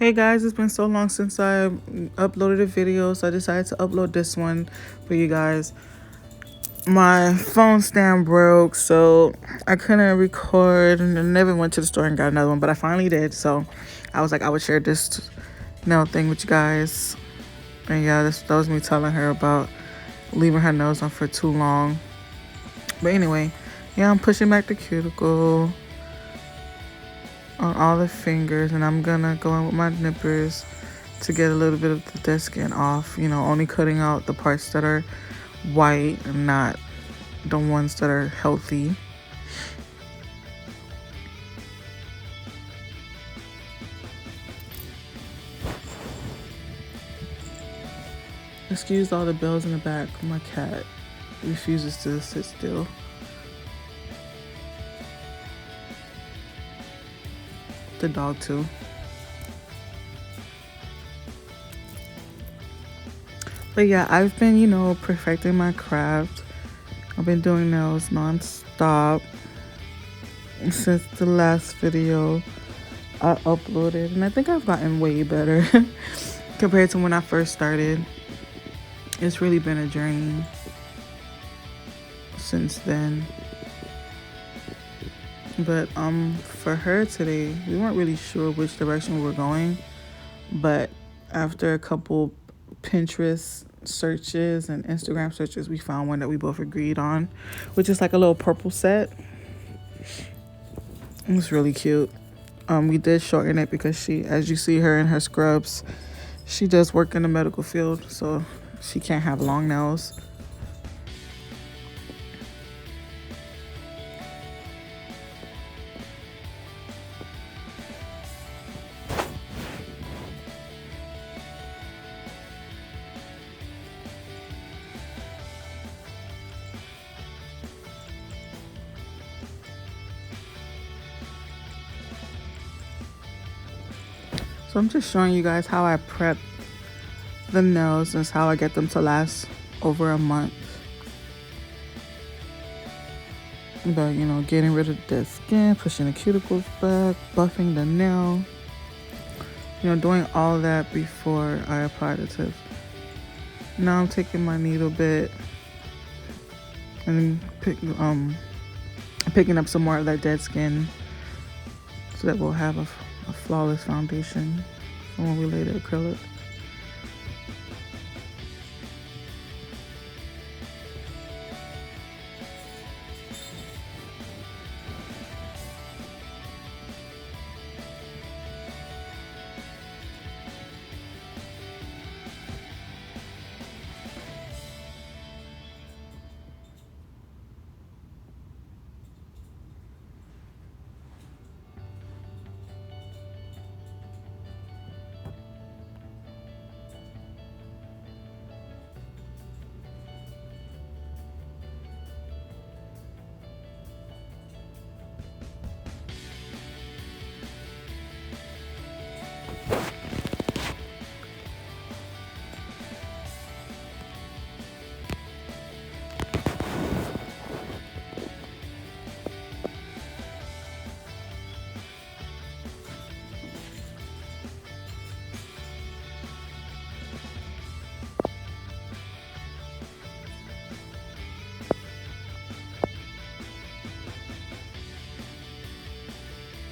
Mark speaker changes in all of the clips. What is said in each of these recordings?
Speaker 1: Hey guys, it's been so long since I uploaded a video, so I decided to upload this one for you guys. My phone stand broke, so I couldn't record, and I never went to the store and got another one, but I finally did. So I was like, I would share this nail thing with you guys. And yeah, that was me telling her about leaving her nails on for too long. But anyway, yeah, I'm pushing back the cuticle on all the fingers, and I'm gonna go in with my nippers to get a little bit of the dead skin off, only cutting out the parts that are white and not the ones that are healthy. Excuse all the bells in the back. My cat refuses to sit still. The dog too. But yeah, I've been, perfecting my craft. I've been doing nails non-stop since the last video I uploaded, and I think I've gotten way better compared to when I first started. It's really been a journey since then. But for her today, we weren't really sure which direction we were going, but after a couple Pinterest searches and Instagram searches, we found one that we both agreed on, which is like a little purple set. It was really cute. We did shorten it because she, as you see her in her scrubs, she does work in the medical field, so she can't have long nails. So I'm just showing you guys how I prep the nails and how I get them to last over a month. But getting rid of the dead skin, pushing the cuticles back, buffing the nail, doing all that before I apply the tips. Now I'm taking my needle bit and picking up some more of that dead skin so that we'll have a flawless foundation for when we lay the acrylic.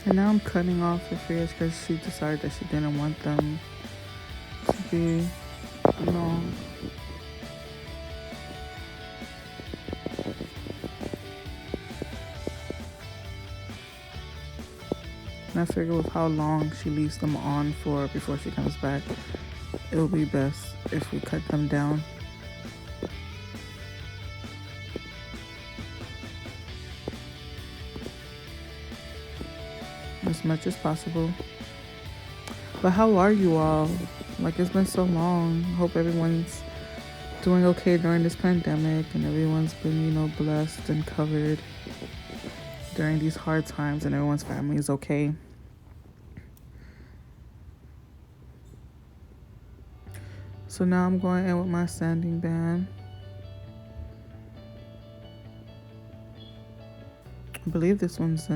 Speaker 1: And now I'm cutting off the fingers because she decided that she didn't want them to be long. And I figure with how long she leaves them on for before she comes back, it will be best if we cut them down. As much as possible. But how are you all? Like, it's been so long. Hope everyone's doing okay during this pandemic and everyone's been, blessed and covered during these hard times and everyone's family is okay. So now I'm going in with my sanding band. I believe this one's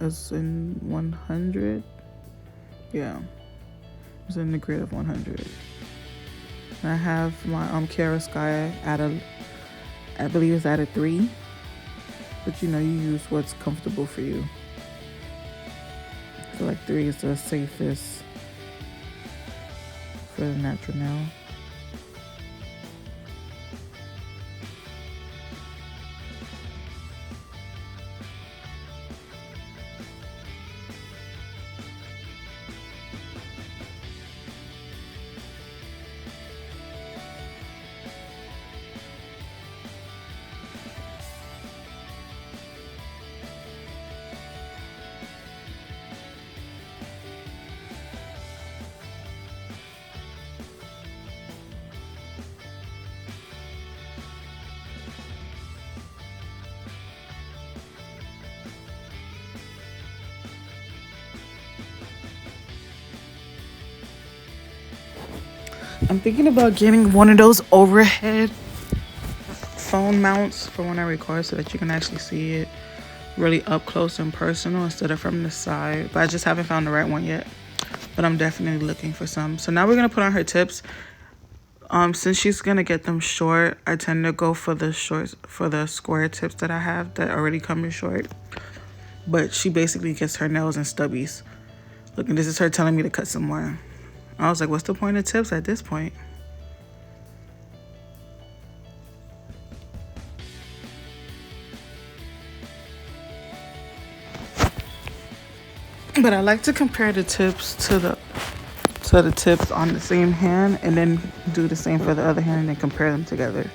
Speaker 1: is in 100. Yeah. It's in the grid of 100. And I have my Chiaroscuro at I believe it's at a 3. But you use what's comfortable for you. I feel like 3 is the safest for the natural nail. I'm thinking about getting one of those overhead phone mounts for when I record so that you can actually see it really up close and personal instead of from the side. But I just haven't found the right one yet. But I'm definitely looking for some. So now we're going to put on her tips. Since she's going to get them short, I tend to go for the square tips that I have that already come in short. But she basically gets her nails in stubbies. Look, and this is her telling me to cut some more. I was like, what's the point of tips at this point? But I like to compare the tips to the tips on the same hand and then do the same for the other hand and compare them together.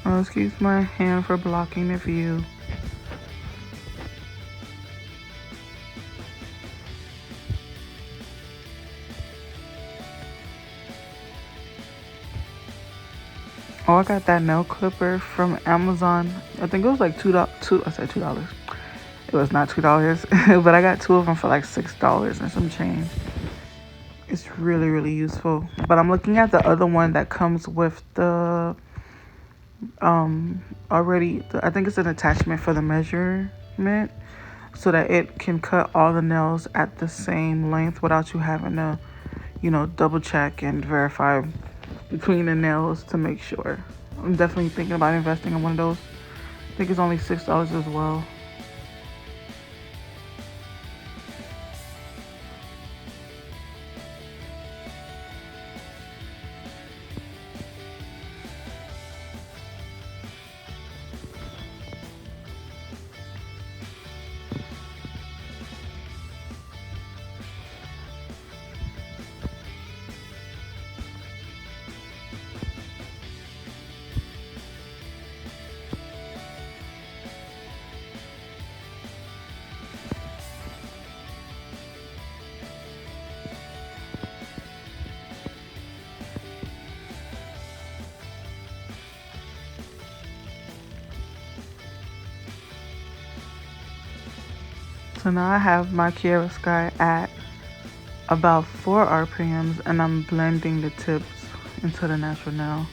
Speaker 1: Oh, excuse my hand for blocking the view. Oh, I got that nail clipper from Amazon. I think it was like $2. I said $2. It was not $2, but I got 2 of them for like $6 and some change. It's really, really useful. But I'm looking at the other one that comes with the I think it's an attachment for the measurement so that it can cut all the nails at the same length without you having to, double check and verify between the nails to make sure. I'm definitely thinking about investing in one of those. I think it's only $6 as well. So now I have my Chiaroscuro at about 4 RPMs and I'm blending the tips into the natural nail.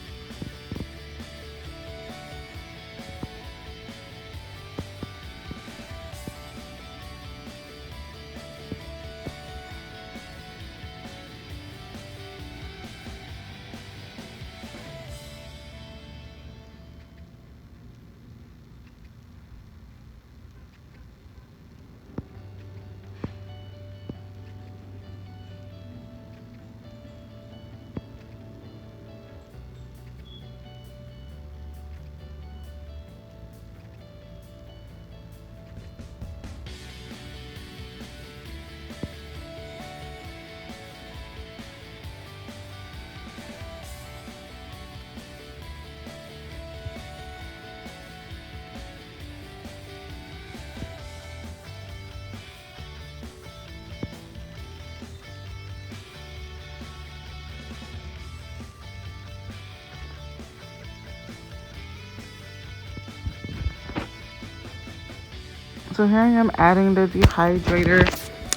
Speaker 1: so here I am adding the dehydrator,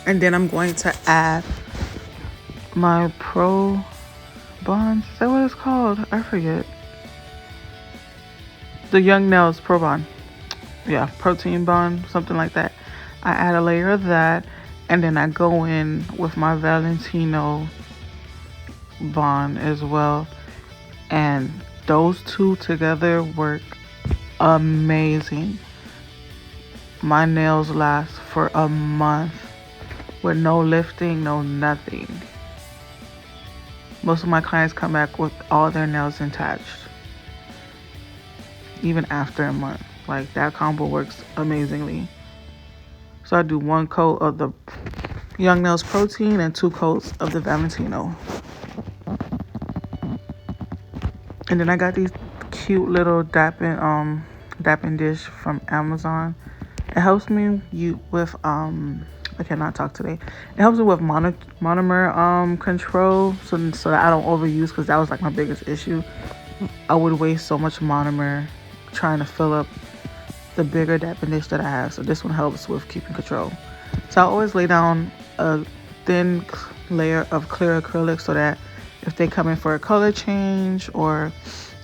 Speaker 1: and then I'm going to add my Pro Bond. Is that what it's called? I forget. The Young Nails Pro Bond. Yeah, protein bond, something like that. I add a layer of that, and then I go in with my Valentino bond as well, and those two together work amazing. My nails last for a month with no lifting, no nothing. Most of my clients come back with all their nails intact even after a month. Like, that combo works amazingly. So I do 1 coat of the Young Nails protein and 2 coats of the Valentino. And then I got these cute little dapping dish from Amazon. It helps me with I cannot talk today. It helps me with monomer control, so that I don't overuse, because that was like my biggest issue. I would waste so much monomer trying to fill up the bigger dapping dish that I have. So this one helps with keeping control. So I always lay down a thin layer of clear acrylic so that if they come in for a color change or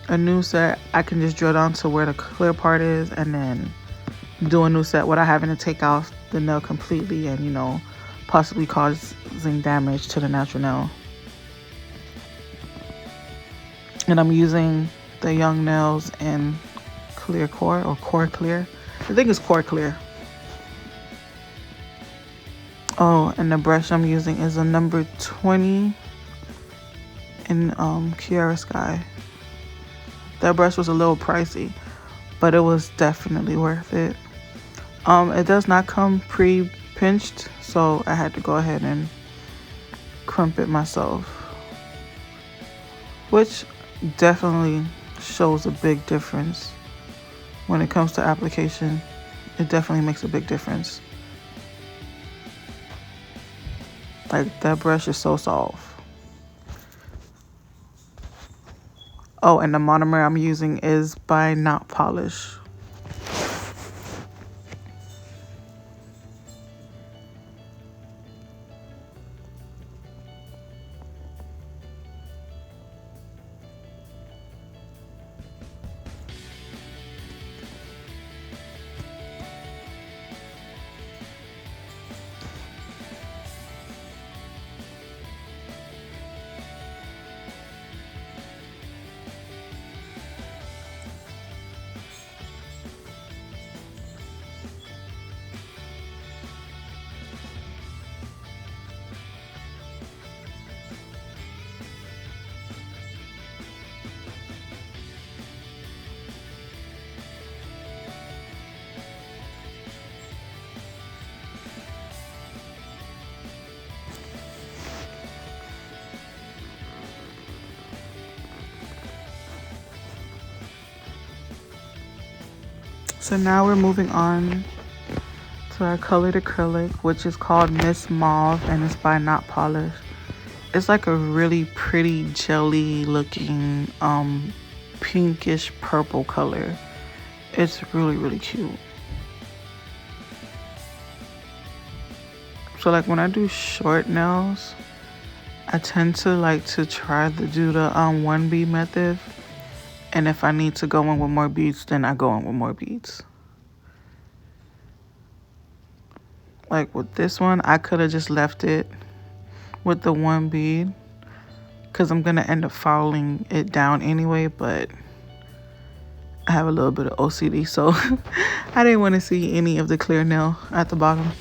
Speaker 1: a new set, I can just drill down to where the clear part is and then do a new set without having to take off the nail completely and, you know, possibly causing damage to the natural nail. And I'm using the Young Nails in Clear Core, or Core Clear. I think it's Core Clear. Oh, and the brush I'm using is a number 20 in Kiara Sky. That brush was a little pricey, but it was definitely worth it. It does not come pre-pinched, so I had to go ahead and crimp it myself, which definitely shows a big difference when it comes to application. It definitely makes a big difference. Like, that brush is so soft. Oh, and the monomer I'm using is by Not Polish. So now we're moving on to our colored acrylic, which is called Miss Mauve, and it's by Not Polish. It's like a really pretty jelly looking pinkish purple color. It's really, really cute. So like when I do short nails, I tend to like to try to do the 1 bead method. And if I need to go in with more beads, then I go in with more beads. Like with this one, I could have just left it with the 1 bead, because I'm going to end up fouling it down anyway, but I have a little bit of OCD, so I didn't want to see any of the clear nail at the bottom.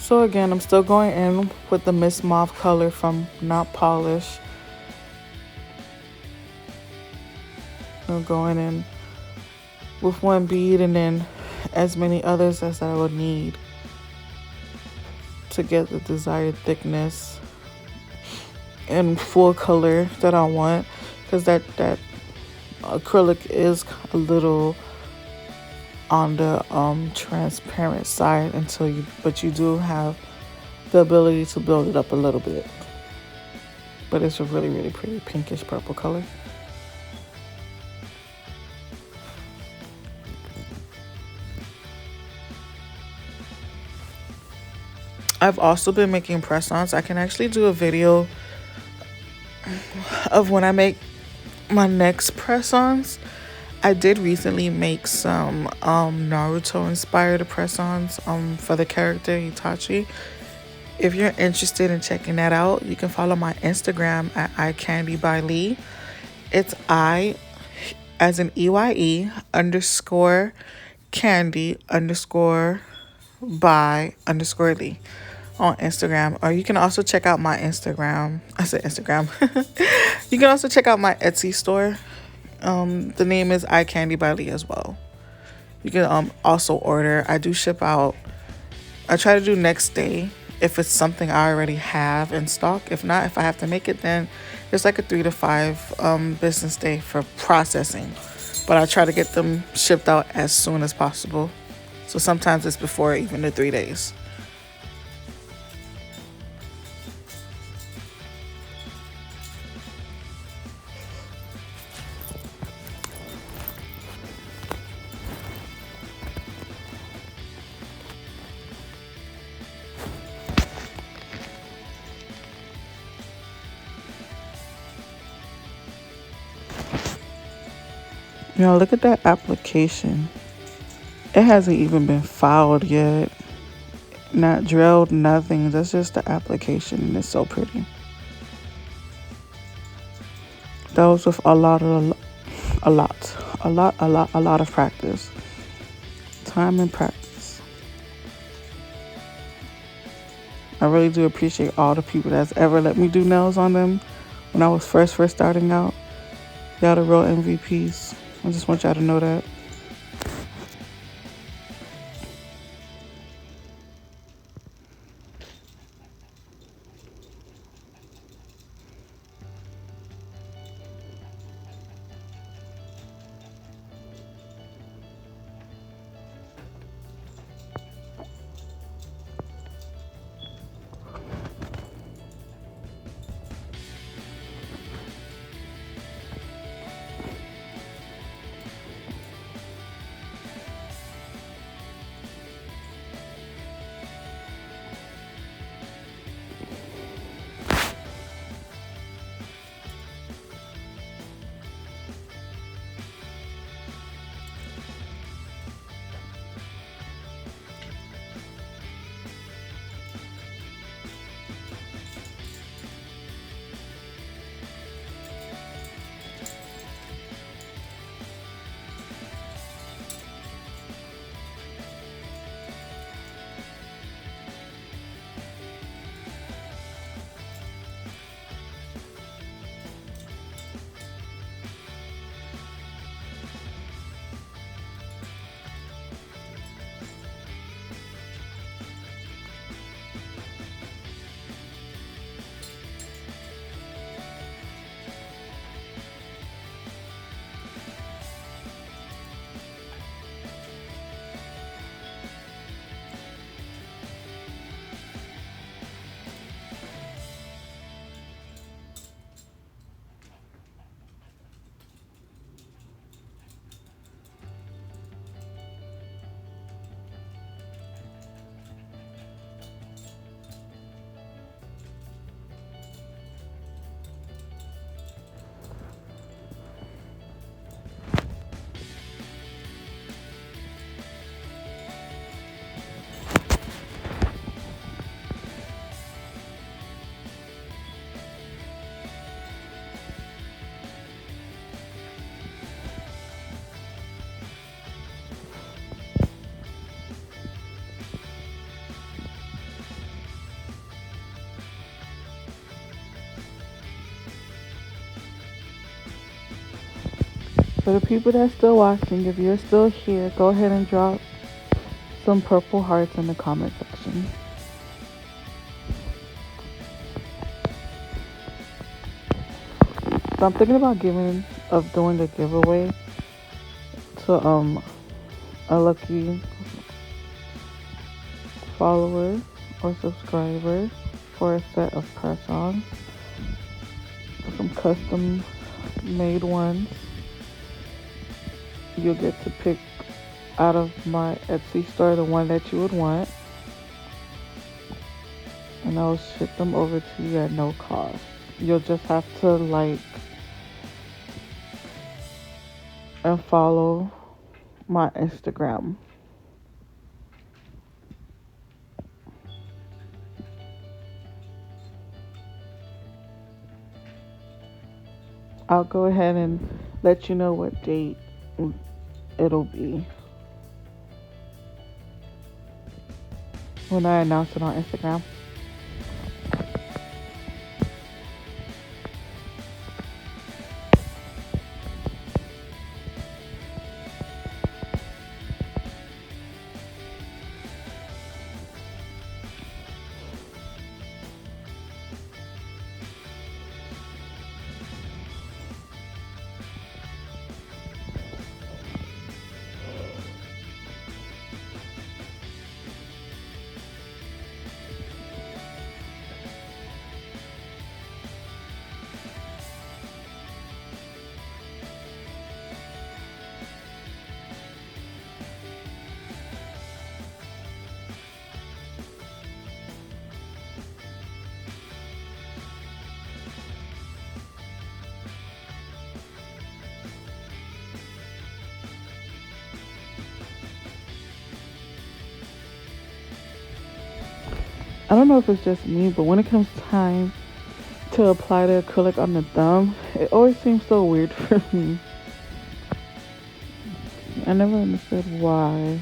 Speaker 1: So again, I'm still going in with the Miss Mauve color from Not Polish. I'm going in with one bead and then as many others as I would need to get the desired thickness and full color that I want, because that acrylic is a little on the transparent side but you do have the ability to build it up a little bit. But it's a really, really pretty pinkish purple color. I've also been making press-ons. I can actually do a video of when I make my next press-ons. I did recently make some Naruto inspired press-ons for the character Itachi. If you're interested in checking that out, you can follow my Instagram at iCandyByLee. It's I as in EYE _ candy _ by _ Lee on Instagram. Or you can also check out my Instagram. I said Instagram. You can also check out my Etsy store. The name is iCandyByLee as well. You can also order. I do ship out. I try to do next day if it's something I already have in stock. If not, if I have to make it, then it's like a 3 to 5 business day for processing. But I try to get them shipped out as soon as possible. So sometimes it's before even the 3 days. You know, look at that application. It hasn't even been filed yet. Not drilled, nothing. That's just the application, and it's so pretty. That was with a lot of practice. Time and practice. I really do appreciate all the people that's ever let me do nails on them when I was first starting out. Y'all the real MVPs. I just want y'all to know that. For the people that's still watching, if you're still here, go ahead and drop some purple hearts in the comment section. So I'm thinking about doing a giveaway to a lucky follower or subscriber for a set of press-ons, some custom made ones. You'll get to pick out of my Etsy store the one that you would want, and I'll ship them over to you at no cost. You'll just have to like and follow my Instagram. I'll go ahead and let you know what date it'll be when I announce it on Instagram. I don't know if it's just me, but when it comes time to apply the acrylic on the thumb, it always seems so weird for me. I never understood why.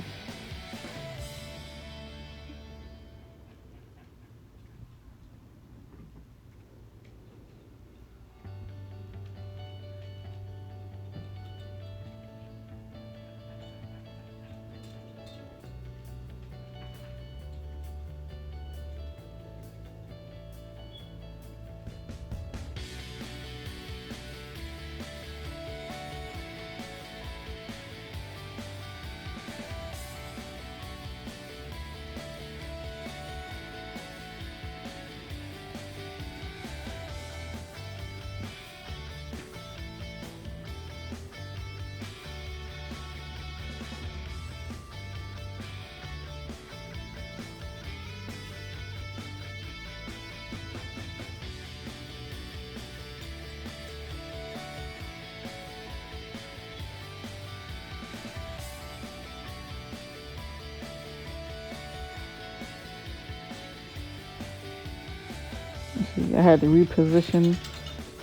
Speaker 1: See, I had to reposition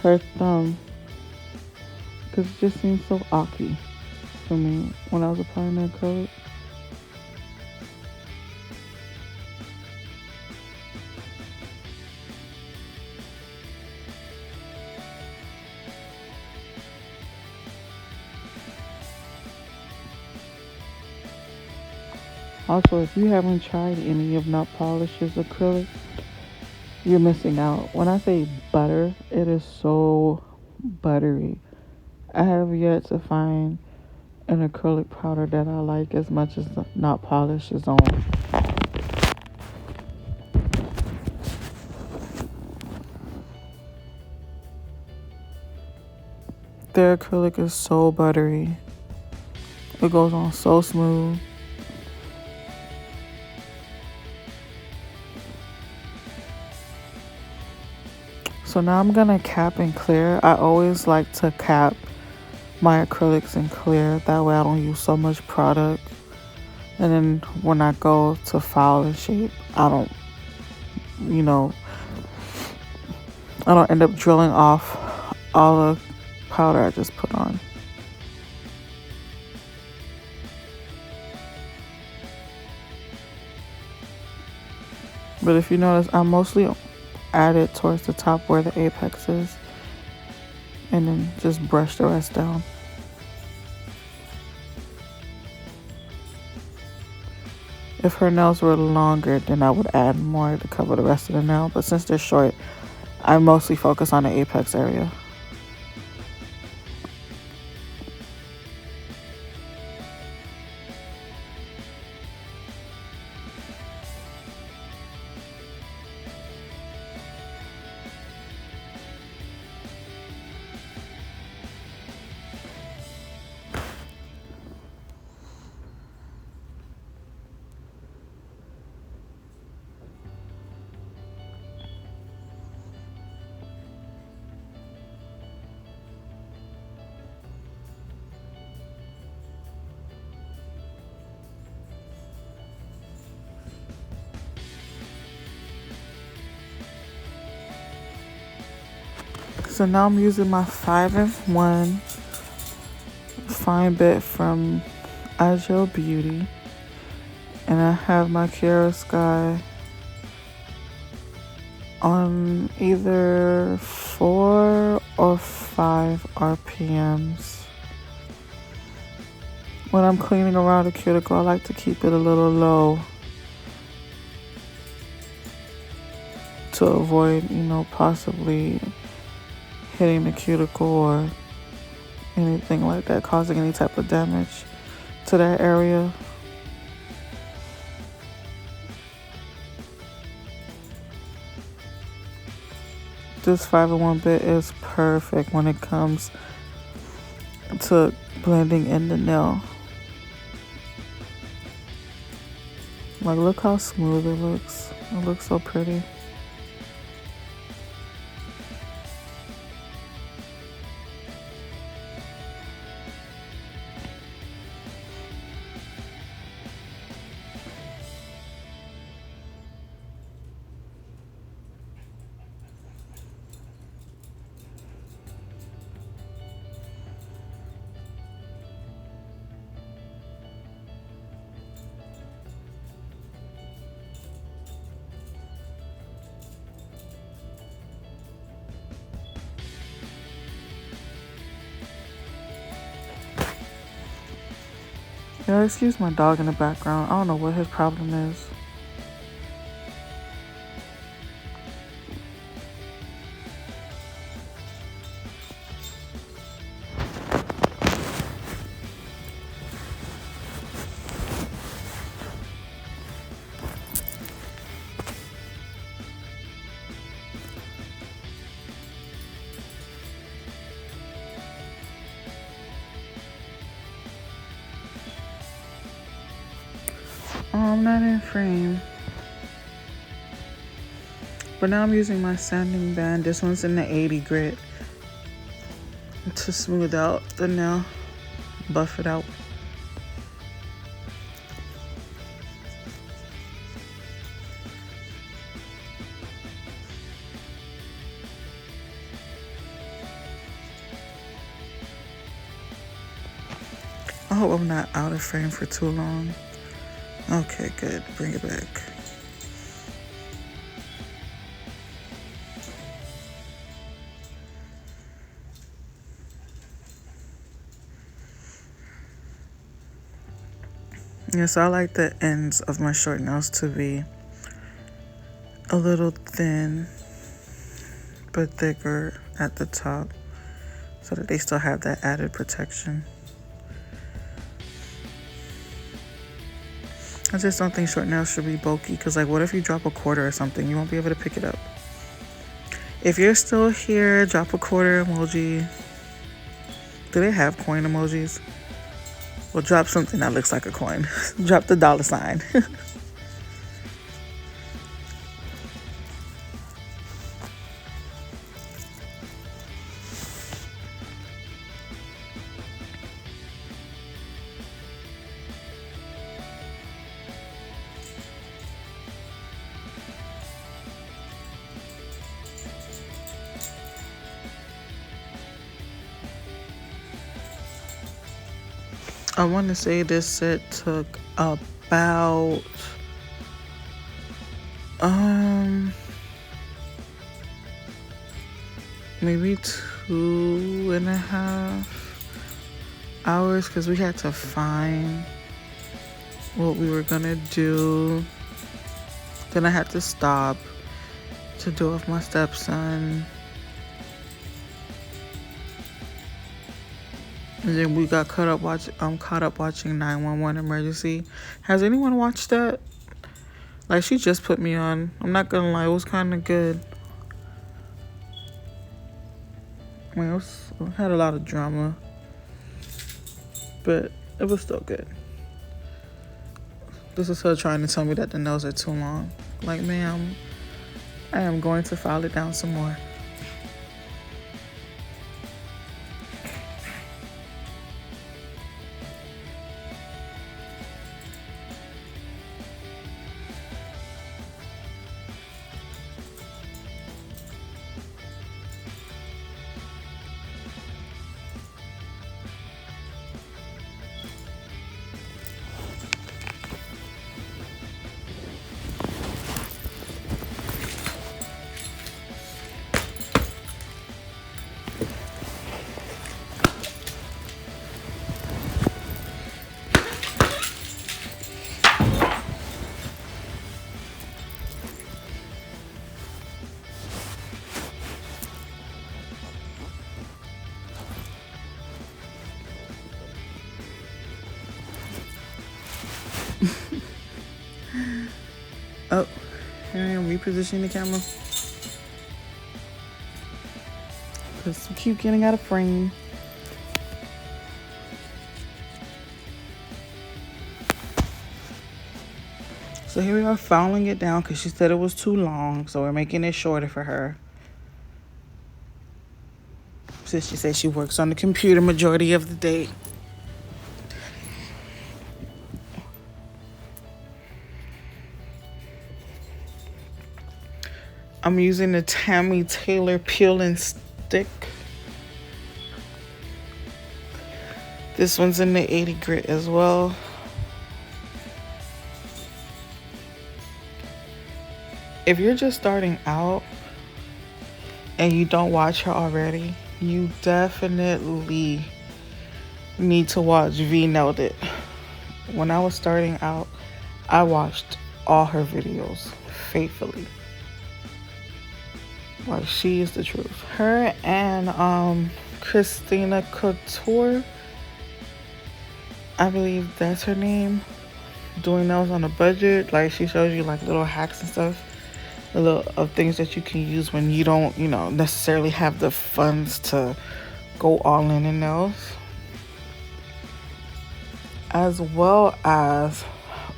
Speaker 1: her thumb because it just seemed so awky for me when I was applying the acrylic. Also, if you haven't tried any of Not Polish's acrylic, you're missing out. When I say butter, it is so buttery. I have yet to find an acrylic powder that I like as much as Not Polish's own. Their acrylic is so buttery. It goes on so smooth. So now I'm gonna cap and clear. I always like to cap my acrylics in clear. That way I don't use so much product. And then when I go to file and shape, I don't end up drilling off all the powder I just put on. But if you notice, I mostly add it towards the top where the apex is, and then just brush the rest down. If her nails were longer, then I would add more to cover the rest of the nail. But since they're short, I mostly focus on the apex area. So now I'm using my 5-in-1 fine bit from Agile Beauty. And I have my Chiara Sky on either 4 or 5 RPMs. When I'm cleaning around the cuticle, I like to keep it a little low to avoid, possibly hitting the cuticle or anything like that, causing any type of damage to that area. This 5-in-1 bit is perfect when it comes to blending in the nail. Like, look how smooth it looks. It looks so pretty. Yeah, excuse my dog in the background. I don't know what his problem is. Oh, I'm not in frame. But now I'm using my sanding band. This one's in the 80 grit to smooth out the nail, buff it out. I hope I'm not out of frame for too long. Okay, good. Bring it back. Yes, I like the ends of my short nails to be a little thin, but thicker at the top so that they still have that added protection. I just don't think short nails should be bulky because, like, what if you drop a quarter or something? You won't be able to pick it up. If you're still here, drop a quarter emoji. Do they have coin emojis? Well, drop something that looks like a coin. Drop the $sign. I want to say this set took about maybe 2.5 hours because we had to find what we were gonna do. Then I had to stop to do with my stepson. And then we got caught up watching 911 Emergency. Has anyone watched that? Like, she just put me on. I'm not gonna lie, it was kind of good. I mean, it had a lot of drama, but it was still good. This is her trying to tell me that the nails are too long. Like, ma'am, I am going to file it down some more. Oh, here I am repositioning the camera. Because we keep getting out of frame. So here we are filing it down because she said it was too long. So we're making it shorter for her. Since she said she works on the computer majority of the day. I'm using the Tammy Taylor peel and stick. This one's in the 80 grit as well. If you're just starting out and you don't watch her already, you definitely need to watch V Nailed It. When I was starting out, I watched all her videos faithfully. Like, she is the truth. Her and Christina Couture, I believe that's her name, doing nails on a budget. Like, she shows you like little hacks and stuff, of things that you can use when you don't, necessarily have the funds to go all in nails. As well as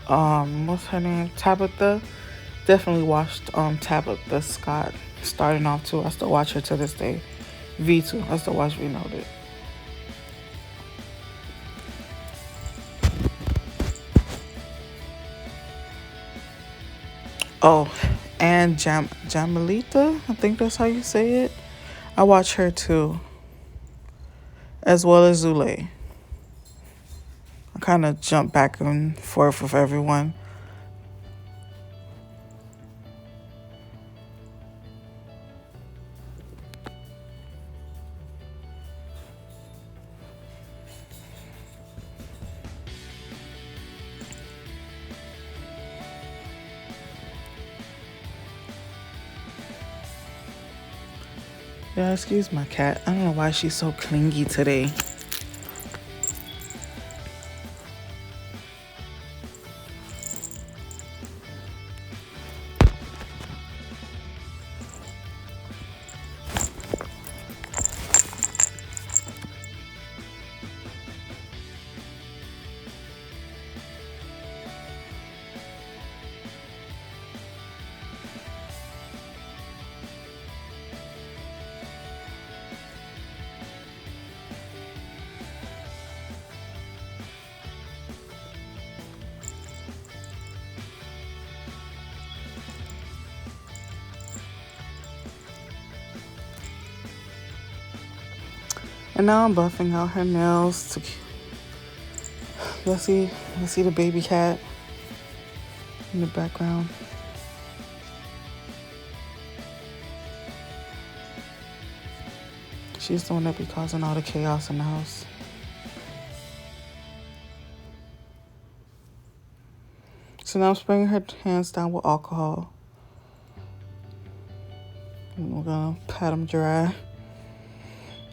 Speaker 1: what's her name, Tabitha. Definitely watched Tabitha Scott starting off too. I still watch her to this day. V too. I still watch V Nailed It. Oh, and Jamalita, I think that's how you say it. I watch her too, as well as Zule. I kind of jump back and forth with everyone. Yeah, excuse my cat. I don't know why she's so clingy today. And now I'm buffing out her nails to. You'll see the baby cat in the background. She's the one that be causing all the chaos in the house. so now I'm spraying her hands down with alcohol. And we're gonna pat them dry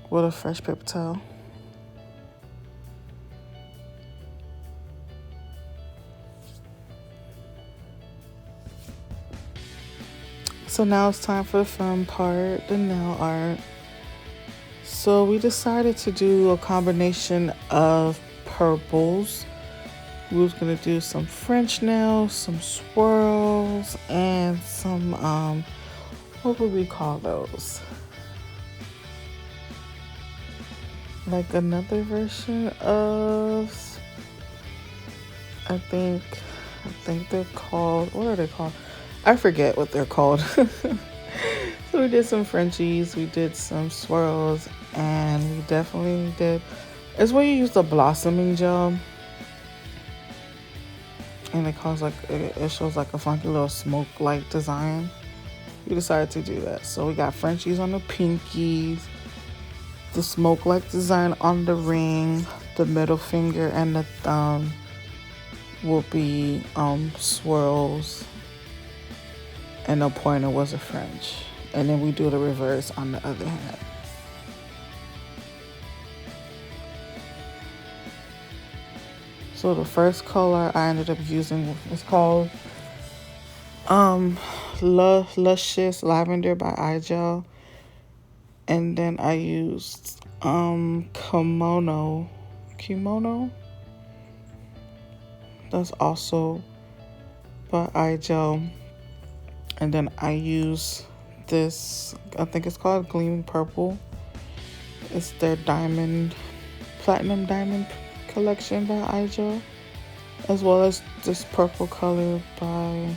Speaker 1: with a fresh paper towel. So now it's time for the fun part, the nail art. So we decided to do a combination of purples. We was gonna do some French nails, some swirls, and some what would we call those? Like another version of, I think they're called, what are they called? I forget what they're called. So we did some Frenchies, we did some swirls, and we definitely did, it's where you use the blossoming gel. And it shows like a funky little smoke-like design. We decided to do that. So we got Frenchies on the pinkies, the smoke-like design on the ring, the middle finger and the thumb will be swirls, and the pointer was a French. And then we do the reverse on the other hand. So the first color I ended up using is called Luscious Lavender by iGel. And then I used Kimono. That's also by iGel. And then I use this, I think it's called Gleaming Purple. It's their Platinum Diamond collection by iGel. As well as this purple color by,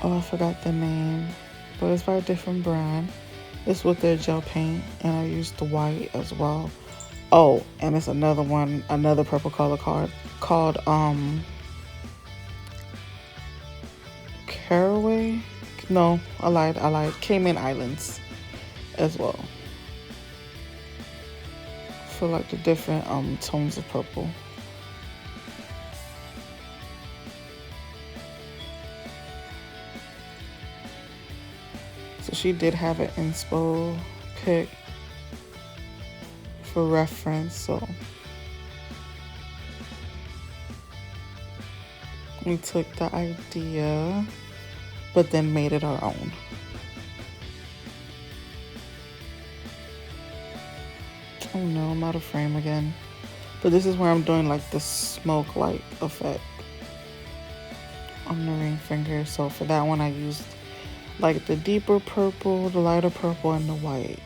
Speaker 1: I forgot the name, but it's by a different brand. It's with their gel paint, and I used the white as well. Oh, and it's another purple color called Caraway. No, I lied. Cayman Islands as well. For like the different tones of purple. So she did have an inspo pic for reference, so we took the idea but then made it our own. Oh no, I'm out of frame again. But this is where I'm doing like the smoke light effect on the ring finger. So for that one I used like the deeper purple, the lighter purple, and the white.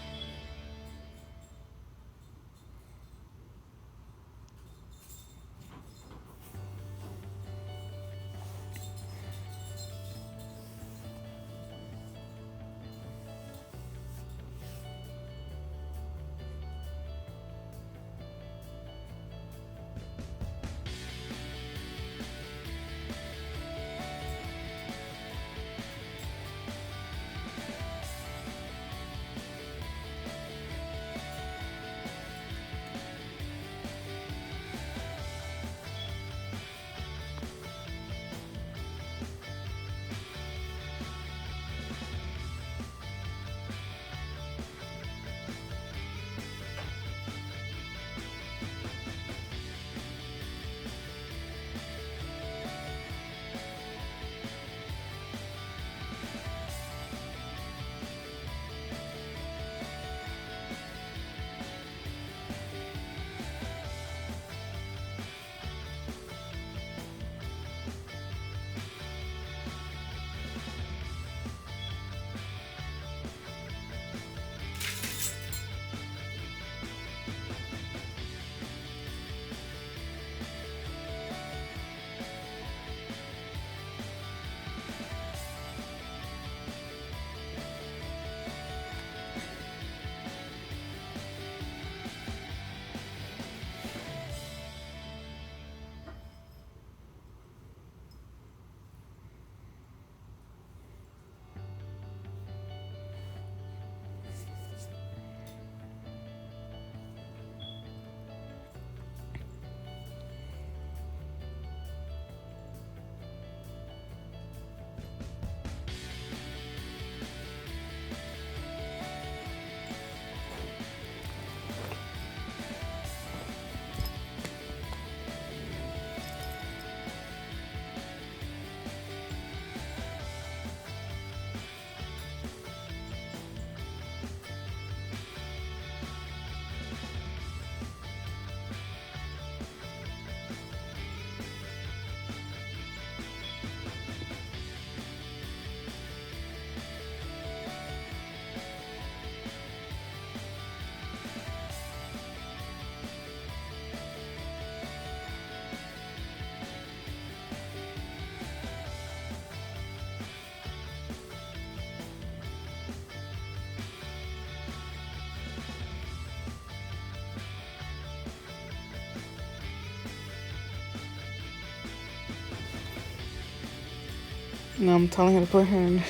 Speaker 1: Now I'm telling her to put her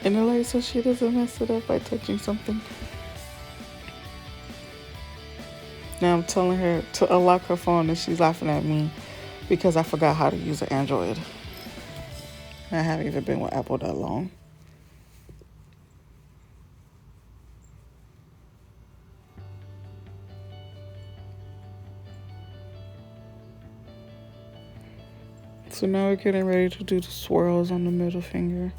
Speaker 1: in the light so she doesn't mess it up by touching something. Now I'm telling her to unlock her phone and she's laughing at me because I forgot how to use an Android. I haven't even been with Apple that long. So now we're getting ready to do the swirls on the middle finger.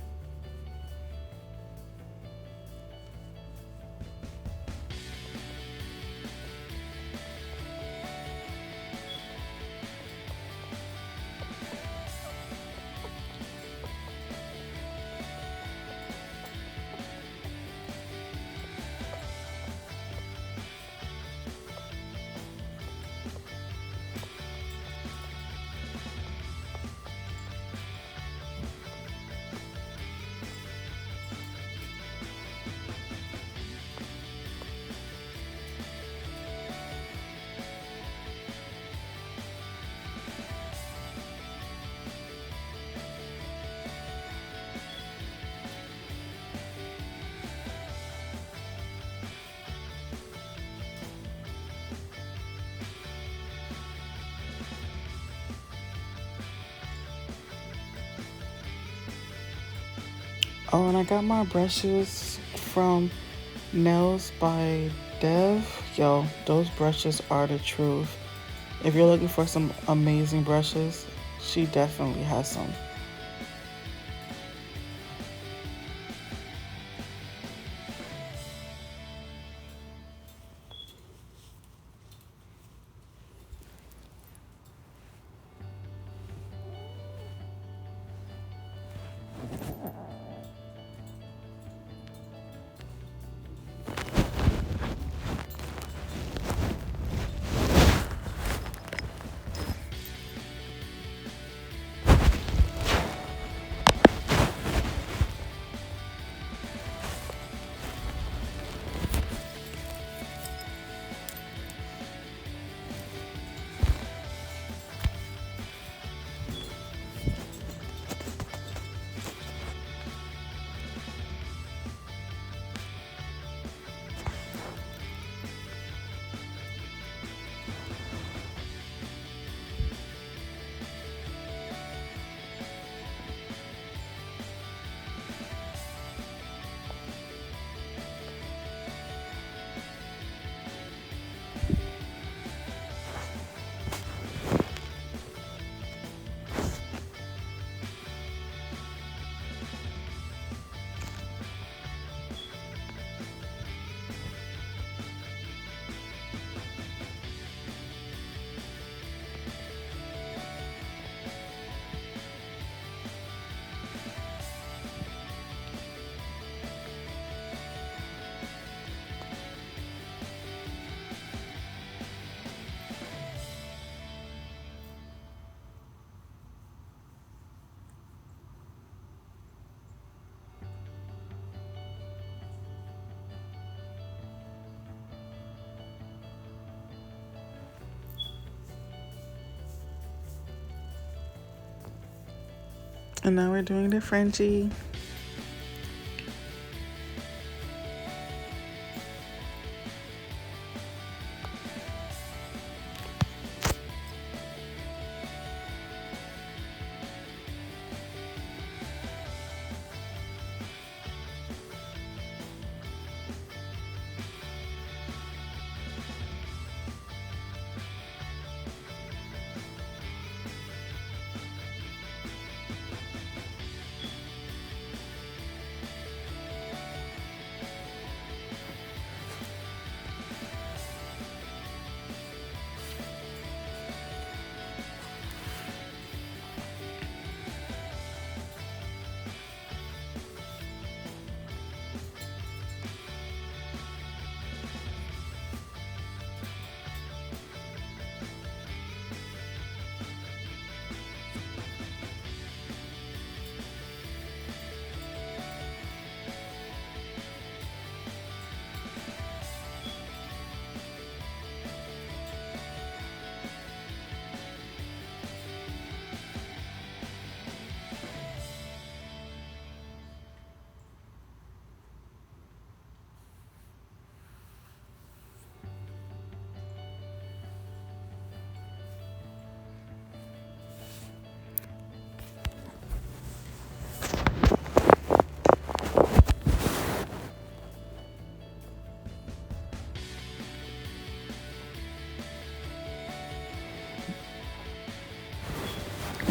Speaker 1: Oh, and I got my brushes from Nails by Dev. Yo, those brushes are the truth. If you're looking for some amazing brushes, she definitely has some. And now we're doing the Frenchie.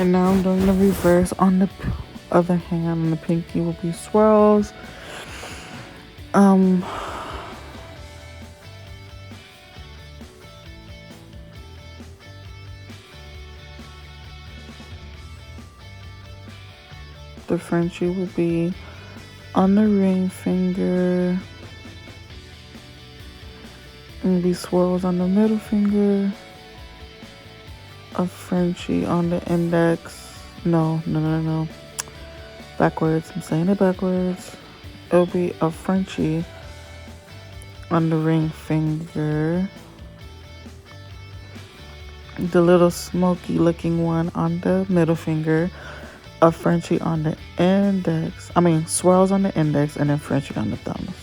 Speaker 1: And now I'm doing the reverse. On the other hand, on the pinky will be swirls. The Frenchie will be on the ring finger. And be swirls on the middle finger. A Frenchie on the index. No. Backwards. I'm saying it backwards. It'll be a Frenchie on the ring finger. The little smoky looking one on the middle finger. A Frenchie on the index. Swirls on the index and then Frenchie on the thumbs.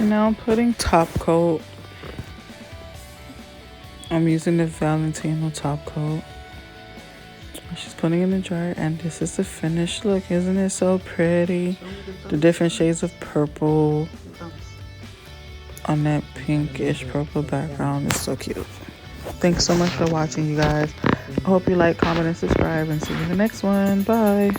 Speaker 1: Now I'm putting top coat. I'm using the Valentino top coat. She's putting it in the dryer, and this is the finished look. Isn't it so pretty? The different shades of purple on that pinkish purple background is so cute. Thanks so much for watching, you guys. I hope you like, comment, and subscribe, and see you in the next one. Bye.